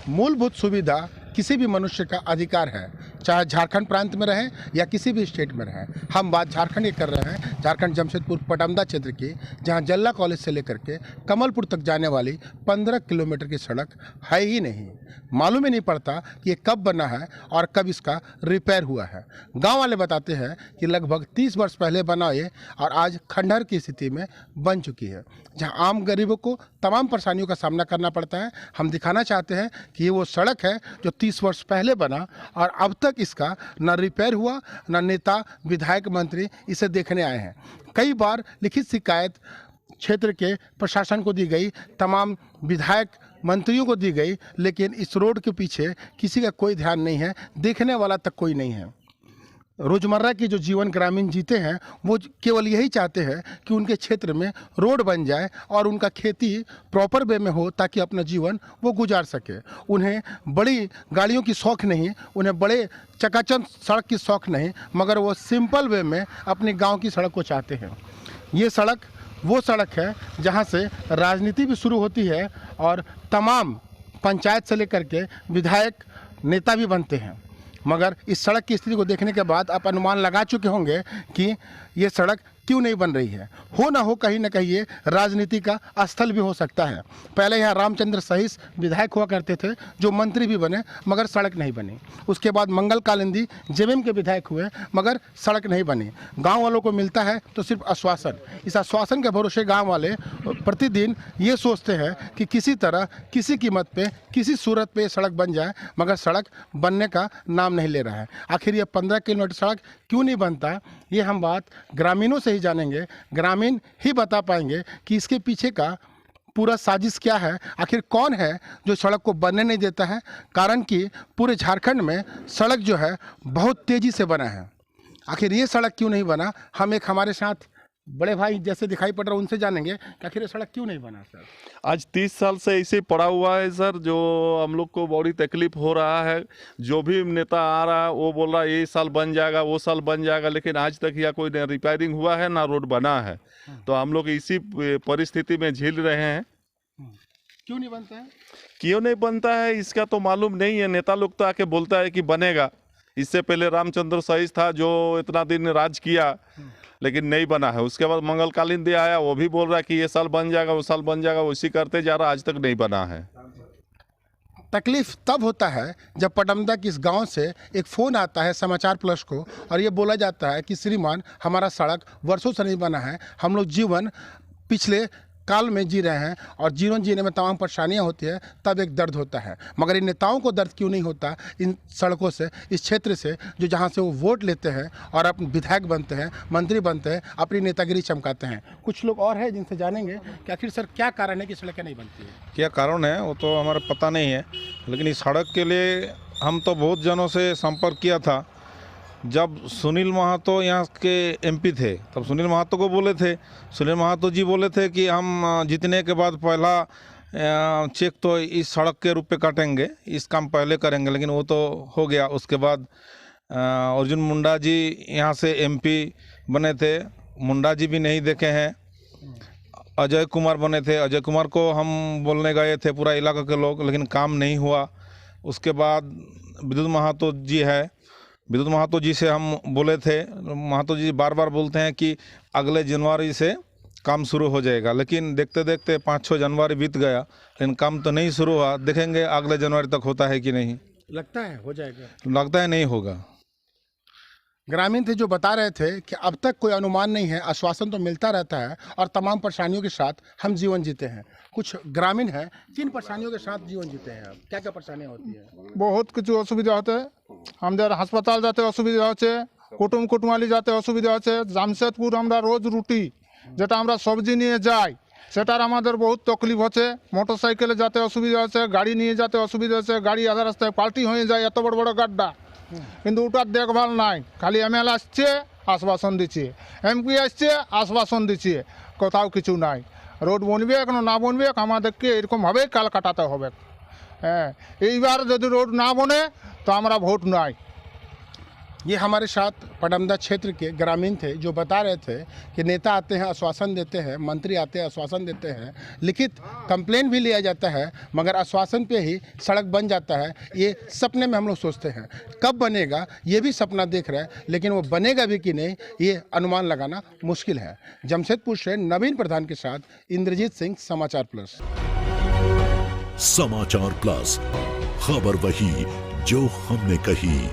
मूलभूत सुविधा किसी भी मनुष्य का अधिकार है, चाहे झारखंड प्रांत में रहें या किसी भी स्टेट में रहें। हम बात झारखंड की कर रहे हैं, झारखंड जमशेदपुर पटमदा क्षेत्र की, जहां जल्ला कॉलेज से लेकर के कमलपुर तक जाने वाली 15 किलोमीटर की सड़क है ही नहीं। मालूम ही नहीं पड़ता कि ये कब बना है और कब इसका रिपेयर हुआ है। गांव वाले बताते हैं कि लगभग 30 वर्ष पहले बना ये और आज खंडहर की स्थिति में बन चुकी है, जहां आम गरीबों को तमाम परेशानियों का सामना करना पड़ता है। हम दिखाना चाहते हैं कि ये वो सड़क है जो 30 वर्ष पहले बना और अब तक इसका न रिपेयर हुआ, न नेता, विधायक, मंत्री इसे देखने आए हैं। कई बार लिखित शिकायत क्षेत्र के प्रशासन को दी गई, तमाम विधायक मंत्रियों को दी गई, लेकिन इस रोड के पीछे किसी का कोई ध्यान नहीं है, देखने वाला तक कोई नहीं है। रोज़मर्रा की जो जीवन ग्रामीण जीते हैं वो केवल यही चाहते हैं कि उनके क्षेत्र में रोड बन जाए और उनका खेती प्रॉपर वे में हो, ताकि अपना जीवन वो गुजार सके। उन्हें बड़ी गाड़ियों की शौक़ नहीं, उन्हें बड़े चकाचौंध सड़क की शौक़ नहीं, मगर वो सिंपल वे में अपने गांव की सड़क को चाहते हैं। ये सड़क वो सड़क है जहां से राजनीति भी शुरू होती है और तमाम पंचायत से लेकर के विधायक, नेता भी बनते हैं। मगर इस सड़क की स्थिति को देखने के बाद आप अनुमान लगा चुके होंगे कि ये सड़क क्यों नहीं बन रही है। हो ना हो कहीं ना कहीं ये राजनीति का स्थल भी हो सकता है। पहले यहाँ रामचंद्र सहीस विधायक हुआ करते थे, जो मंत्री भी बने, मगर सड़क नहीं बनी। उसके बाद मंगल कालिंदी जेएमएम के विधायक हुए, मगर सड़क नहीं बनी। गांव वालों को मिलता है तो सिर्फ आश्वासन। इस आश्वासन के भरोसे गांव वाले प्रतिदिन ये सोचते हैं कि किसी तरह, किसी कीमत पे, किसी सूरत पे सड़क बन जाए, मगर सड़क बनने का नाम नहीं ले रहा है। आखिर ये 15 किलोमीटर सड़क क्यों नहीं बनता, ये हम बात ग्रामीणों से ही जानेंगे। ग्रामीण ही बता पाएंगे कि इसके पीछे का पूरा साजिश क्या है, आखिर कौन है जो सड़क को बनने नहीं देता है। कारण कि पूरे झारखंड में सड़क जो है बहुत तेज़ी से बना है। आखिर ये सड़क क्यों नहीं बना, हम एक हमारे साथ बड़े भाई जैसे दिखाई पड़ रहा है उनसे जानेंगे कि आखिर ये सड़क क्यों नहीं बना। सर, आज 30 साल से ऐसे ही पड़ा हुआ है सर, जो हम लोग को बड़ी तकलीफ हो रहा है। जो भी नेता आ रहा है वो बोल रहा है ये साल बन जाएगा, वो साल बन जाएगा, लेकिन आज तक या कोई रिपेयरिंग हुआ है ना रोड बना है। तो हम लोग इसी परिस्थिति में झेल रहे हैं। क्यों नहीं बनता है? क्यों नहीं बनता है इसका तो मालूम नहीं है। नेता लोग तो आके बोलता है कि बनेगा। इससे पहले रामचंद्र सहीस था जो इतना दिन राज किया, लेकिन नहीं बना है। उसके बाद मंगल कालिंदी आया, वो भी बोल रहा है कि ये साल बन जाएगा, वो साल बन जाएगा, उसी करते जा रहा, आज तक नहीं बना है। तकलीफ तब होता है जब पटमदा के इस गांव से एक फ़ोन आता है समाचार प्लस को और ये बोला जाता है कि श्रीमान, हमारा सड़क वर्षों से नहीं बना है, हम लोग जीवन पिछले काल में जी रहे हैं और जीवन जीने में तमाम परेशानियां होती है, तब एक दर्द होता है। मगर इन नेताओं को दर्द क्यों नहीं होता इन सड़कों से, इस क्षेत्र से, जो जहां से वो वोट लेते हैं और अपने विधायक बनते हैं, मंत्री बनते हैं, अपनी नेतागिरी चमकाते हैं। कुछ लोग और हैं जिनसे जानेंगे कि आखिर सर क्या कारण है कि सड़कें नहीं बनती है। क्या कारण है वो तो हमारा पता नहीं है, लेकिन इस सड़क के लिए हम तो बहुत जनों से संपर्क किया था। जब सुनील महतो यहाँ के एमपी थे तब सुनील महतो को बोले थे, सुनील महतो जी बोले थे कि हम जीतने के बाद पहला चेक तो इस सड़क के रूप पे काटेंगे, इस काम पहले करेंगे, लेकिन वो तो हो गया। उसके बाद अर्जुन मुंडा जी यहाँ से एमपी बने थे, मुंडा जी भी नहीं देखे हैं। अजय कुमार बने थे, अजय कुमार को हम बोलने गए थे पूरा इलाका के लोग, लेकिन काम नहीं हुआ। उसके बाद विद्युत महतो जी है, विद्युत महतो जी से हम बोले थे, महतो जी बार बार बोलते हैं कि अगले जनवरी से काम शुरू हो जाएगा, लेकिन देखते देखते 5-6 जनवरी बीत गया, लेकिन काम तो नहीं शुरू हुआ। देखेंगे अगले जनवरी तक होता है कि नहीं। लगता है हो जाएगा, लगता है नहीं होगा। ग्रामीण थे जो बता रहे थे कि अब तक कोई अनुमान नहीं है, आश्वासन तो मिलता रहता है और तमाम परेशानियों के साथ हम जीवन जीते हैं। कुछ ग्रामीण हैं, किन परेशानियों के साथ जीवन जीते हैं आप, क्या क्या परेशानियाँ होती है? बहुत কিছু অসুবিধা হতে, আমাদের হাসপাতাল যেতে অসুবিধা হচ্ছে, কুটুমবালি যেতে অসুবিধা হচ্ছে। জামশেদপুর আমরা রোজ রুটি যেটা আমরা সবজি নিয়ে যাই সেটার আমাদের বহুত তকলিফ হচ্ছে। মোটরসাইকেলে যেতে অসুবিধা হচ্ছে, গাড়ি নিয়ে যেতে অসুবিধা হচ্ছে, গাড়ি আধা রাস্তায় পাল্টি হয়ে যায়, এত বড় বড় গাড্ডা, কিন্তু ওটার দেখভাল নাই। খালি এমএলএ আসছে আশ্বাসন দিচ্ছে, এমপি আসছে আশ্বাসন দিচ্ছে, কোথাও কিছু নাই। রোড বনবে এখনো না বনবে আমাদেরকে এরকমভাবেই কাল কাটাতে হবে। হ্যাঁ, এইবার যদি রোড না বনে তো আমরা ভোট নাই। ये हमारे साथ पडमदा क्षेत्र के ग्रामीण थे जो बता रहे थे कि नेता आते हैं आश्वासन देते हैं, मंत्री आते हैं आश्वासन देते हैं, लिखित कंप्लेन भी लिया जाता है, मगर आश्वासन पे ही सड़क बन जाता है। ये सपने में हम लोग सोचते हैं कब बनेगा, ये भी सपना देख रहे हैं, लेकिन वो बनेगा भी कि नहीं ये अनुमान लगाना मुश्किल है। जमशेदपुर से नवीन प्रधान के साथ इंद्रजीत सिंह, समाचार प्लस। समाचार प्लस, खबर वही जो हमने कही।